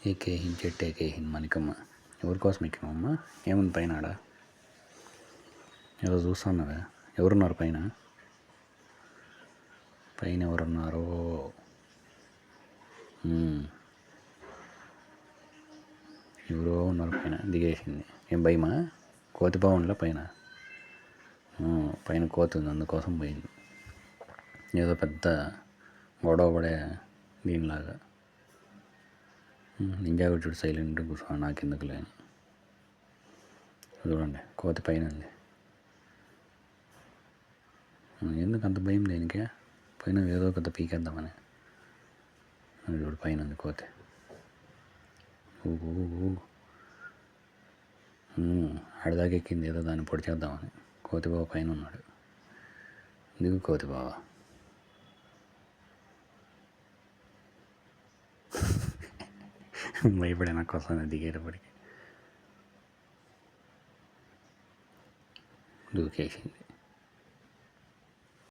ఎక్కేహిన్ చెట్టు ఎక్కేహిన్ మణికమ్మ. ఎవరి కోసం ఎక్కినావమ్మా? ఏముంది పైన ఆడ? ఏదో చూస్తున్నావే, ఎవరున్నారు పైన? పైన ఎవరున్నారో? ఎవరో ఉన్నారు పైన. దిగేసింది. ఏం భయమా? కోతి బాగుండలే పైన? పైన కోతి ఉంది, అందుకోసం పోయింది. ఏదో పెద్ద గొడవ పడే దీనిలాగా. నింజా కూడా చూడు సైలెంట్గా కూర్చో, నాకెందుకు లేని. చూడండి కోతి పైన ఉంది. ఎందుకు అంత భయం దేనికి? పైన ఏదో పెద్ద పీకేద్దామని. చూడు పైన ఉంది కోతి. ఆడదాకా ఎక్కింది, ఏదో దాన్ని పొడి చేద్దామని. కోతి బావ పైన ఉన్నాడు. దిగు కోతి బావ. భయపడే నాకు వస్తుంది దిగేటప్పటికి. దూకేసింది.